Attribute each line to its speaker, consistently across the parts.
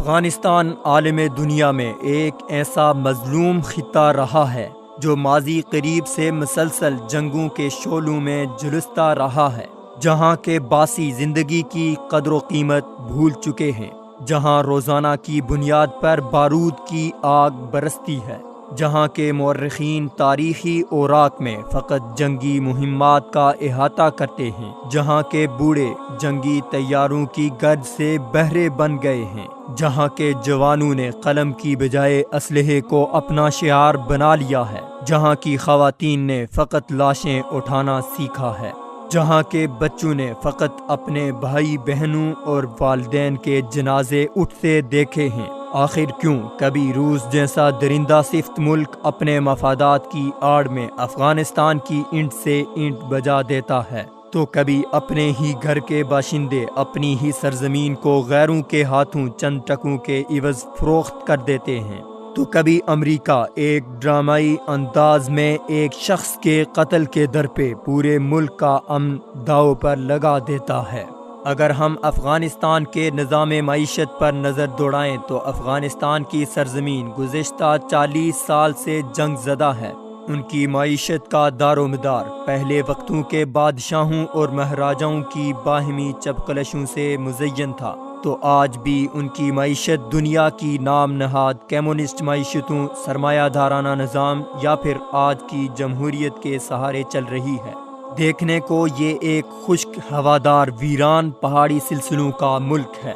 Speaker 1: افغانستان عالم دنیا میں ایک ایسا مظلوم خطہ رہا ہے جو ماضی قریب سے مسلسل جنگوں کے شعلوں میں جھلستا رہا ہے، جہاں کے باسی زندگی کی قدر و قیمت بھول چکے ہیں، جہاں روزانہ کی بنیاد پر بارود کی آگ برستی ہے، جہاں کے مورخین تاریخی اوراق میں فقط جنگی مہمات کا احاطہ کرتے ہیں، جہاں کے بوڑھے جنگی طیاروں کی گرج سے بہرے بن گئے ہیں، جہاں کے جوانوں نے قلم کی بجائے اسلحے کو اپنا شعار بنا لیا ہے، جہاں کی خواتین نے فقط لاشیں اٹھانا سیکھا ہے، جہاں کے بچوں نے فقط اپنے بھائی بہنوں اور والدین کے جنازے اٹھتے دیکھے ہیں۔ آخر کیوں کبھی روس جیسا درندہ صفت ملک اپنے مفادات کی آڑ میں افغانستان کی اینٹ سے اینٹ بجا دیتا ہے، تو کبھی اپنے ہی گھر کے باشندے اپنی ہی سرزمین کو غیروں کے ہاتھوں چند ٹکوں کے عوض فروخت کر دیتے ہیں، تو کبھی امریکہ ایک ڈرامائی انداز میں ایک شخص کے قتل کے در پہ پورے ملک کا امن داؤ پر لگا دیتا ہے۔ اگر ہم افغانستان کے نظام معیشت پر نظر دوڑائیں تو افغانستان کی سرزمین گزشتہ 40 سال سے جنگ زدہ ہے۔ ان کی معیشت کا دار و مدار پہلے وقتوں کے بادشاہوں اور مہاراجاؤں کی باہمی چپقلشوں سے مزین تھا، تو آج بھی ان کی معیشت دنیا کی نام نہاد کمیونسٹ معیشتوں، سرمایہ دارانہ نظام یا پھر آج کی جمہوریت کے سہارے چل رہی ہے۔ دیکھنے کو یہ ایک خشک ہوادار ویران پہاڑی سلسلوں کا ملک ہے،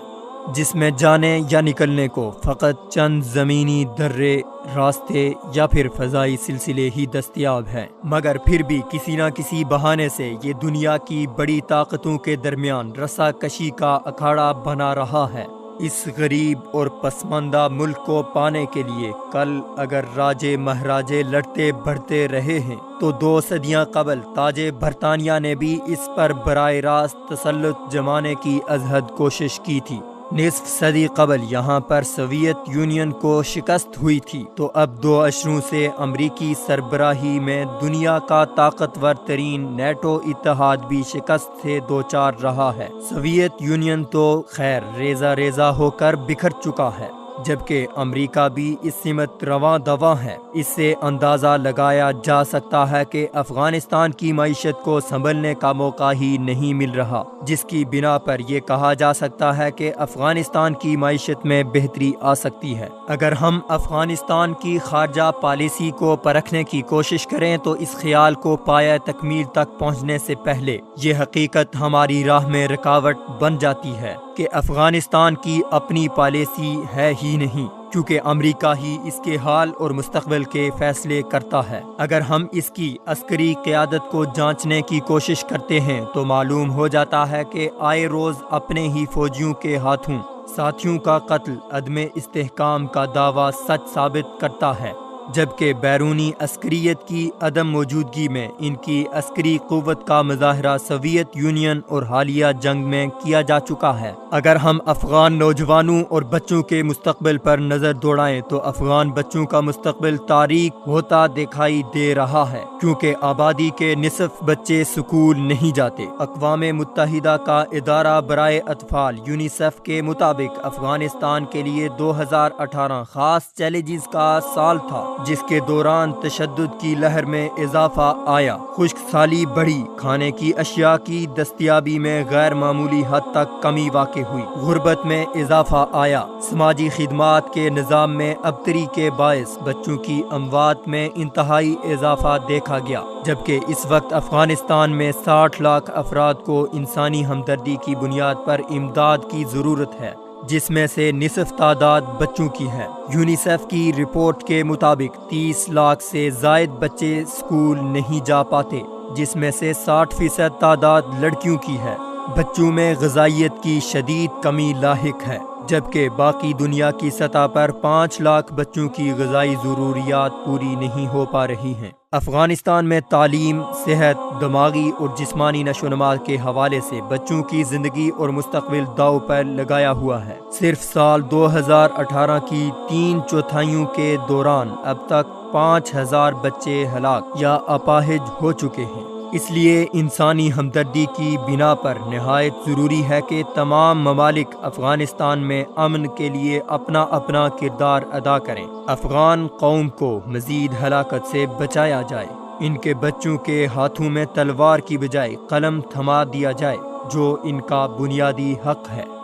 Speaker 1: جس میں جانے یا نکلنے کو فقط چند زمینی درے، راستے یا پھر فضائی سلسلے ہی دستیاب ہیں، مگر پھر بھی کسی نہ کسی بہانے سے یہ دنیا کی بڑی طاقتوں کے درمیان رسا کشی کا اکھاڑا بنا رہا ہے۔ اس غریب اور پسماندہ ملک کو پانے کے لیے کل اگر راجے مہاراجے لڑتے بڑھتے رہے ہیں تو 2 صدیاں قبل تاج برطانیہ نے بھی اس پر براہ راست تسلط جمانے کی ازحد کوشش کی تھی۔ نصف صدی قبل یہاں پر سوویت یونین کو شکست ہوئی تھی، تو اب 2 عشروں سے امریکی سربراہی میں دنیا کا طاقتور ترین نیٹو اتحاد بھی شکست سے دوچار رہا ہے۔ سوویت یونین تو خیر ریزہ ریزہ ہو کر بکھر چکا ہے، جبکہ امریکہ بھی اس سمت رواں دواں ہے۔ اس سے اندازہ لگایا جا سکتا ہے کہ افغانستان کی معیشت کو سنبھلنے کا موقع ہی نہیں مل رہا، جس کی بنا پر یہ کہا جا سکتا ہے کہ افغانستان کی معیشت میں بہتری آ سکتی ہے۔ اگر ہم افغانستان کی خارجہ پالیسی کو پرکھنے کی کوشش کریں تو اس خیال کو پایہ تکمیل تک پہنچنے سے پہلے یہ حقیقت ہماری راہ میں رکاوٹ بن جاتی ہے کہ افغانستان کی اپنی پالیسی ہے ہی نہیں، کیونکہ امریکہ ہی اس کے حال اور مستقبل کے فیصلے کرتا ہے۔ اگر ہم اس کی عسکری قیادت کو جانچنے کی کوشش کرتے ہیں تو معلوم ہو جاتا ہے کہ آئے روز اپنے ہی فوجیوں کے ہاتھوں ساتھیوں کا قتل عدم استحکام کا دعویٰ سچ ثابت کرتا ہے، جبکہ بیرونی عسکریت کی عدم موجودگی میں ان کی عسکری قوت کا مظاہرہ سوویت یونین اور حالیہ جنگ میں کیا جا چکا ہے۔ اگر ہم افغان نوجوانوں اور بچوں کے مستقبل پر نظر دوڑائیں تو افغان بچوں کا مستقبل تاریک ہوتا دکھائی دے رہا ہے، کیونکہ آبادی کے نصف بچے سکول نہیں جاتے۔ اقوام متحدہ کا ادارہ برائے اطفال یونیسیف کے مطابق افغانستان کے لیے 2018 خاص چیلنجز کا سال تھا، جس کے دوران تشدد کی لہر میں اضافہ آیا، خشک سالی بڑھی، کھانے کی اشیاء کی دستیابی میں غیر معمولی حد تک کمی واقع ہوئی، غربت میں اضافہ آیا، سماجی خدمات کے نظام میں ابتری کے باعث بچوں کی اموات میں انتہائی اضافہ دیکھا گیا، جبکہ اس وقت افغانستان میں 60 لاکھ افراد کو انسانی ہمدردی کی بنیاد پر امداد کی ضرورت ہے، جس میں سے نصف تعداد بچوں کی ہے۔ یونیسیف کی رپورٹ کے مطابق 30 لاکھ سے زائد بچے اسکول نہیں جا پاتے، جس میں سے 60% تعداد لڑکیوں کی ہے۔ بچوں میں غذائیت کی شدید کمی لاحق ہے، جبکہ باقی دنیا کی سطح پر 5 لاکھ بچوں کی غذائی ضروریات پوری نہیں ہو پا رہی ہیں۔ افغانستان میں تعلیم، صحت، دماغی اور جسمانی نشو و نما کے حوالے سے بچوں کی زندگی اور مستقبل داؤ پر لگایا ہوا ہے۔ صرف سال 2018 کی 3/4 کے دوران اب تک 5000 بچے ہلاک یا اپاہج ہو چکے ہیں۔ اس لیے انسانی ہمدردی کی بنا پر نہایت ضروری ہے کہ تمام ممالک افغانستان میں امن کے لیے اپنا اپنا کردار ادا کریں۔ افغان قوم کو مزید ہلاکت سے بچایا جائے۔ ان کے بچوں کے ہاتھوں میں تلوار کی بجائے قلم تھما دیا جائے، جو ان کا بنیادی حق ہے۔